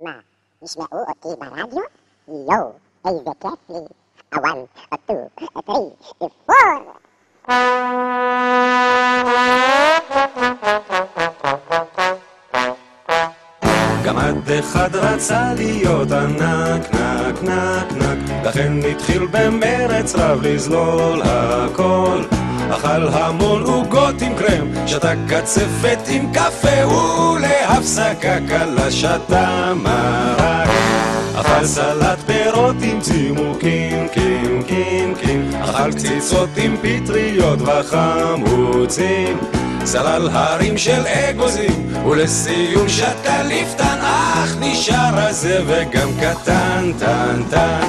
מה, ישמעו אותי ברדיו? יואו, איזה כיף לי. A one, a two, a three, a four. גמד אחד רצה להיות ענק, נק, נק, נק, לכן התחיל במרץ רב לזלול הכל. אכל המון עוגות עם קרם, שתה קצפת עם קפה, ולהפסקה קלה שתה מרק. אכל סלט פירות עם צימוקים, קים, קים, קים, אכל קציצות עם פטריות וחמוצים, סלל הרים של אגוזים, ולסיום שתה ליפטן, אך נשאר הזה וגם קטן, טן, טן.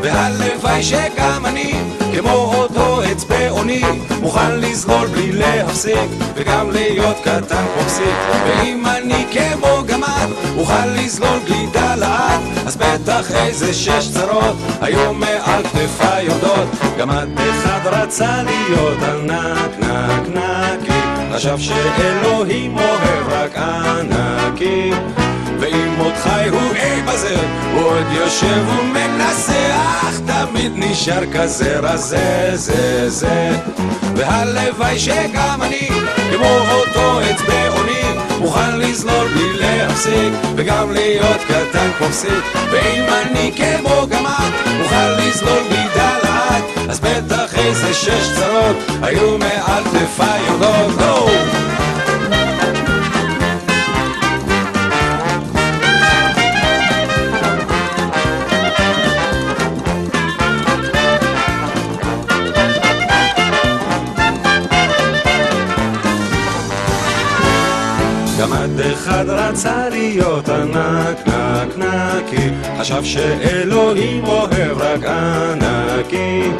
והלוואי שגם אני, כמו אותו עץ בעוני, מוכן לזלול בלי להפסיק, וגם להיות קטן פוקסיק. ואם אני כמו גמד, אוכל לזלול גלידה לאט, אז בטח איזה 6 צרות היו מעל כתפיי יורדות. גמד אחד רצה להיות ענק, נק, נקי, חשב שאלוהים אוהב רק ענקים. ואם עוד חי הוא בזר, הוא עוד יושב ומנסה, אך תמיד נשאר כזה רזה, זה, זה. והלוואי שגם אני, כמו אותו עץ בעוני, מוכן לזלול בלי להפסיק, וגם להיות קטן פופסיק. ואם אני כמו גמד, מוכן לזלול בלי דלת, אז בטח איזה 6 צרות היו מעל כתפיי יורדות. לא! גמד אחד רצה להיות ענק, נק, נקי, חשב שאלוהים אוהב רק ענקים.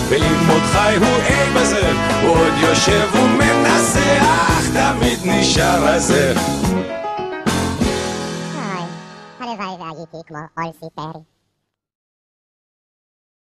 ואם עוד חי הוא בזה, הוא עוד יושב ומנסה, אך תמיד נשאר הזה. אוי, הלוואי והייתי כמו אולסי פרי.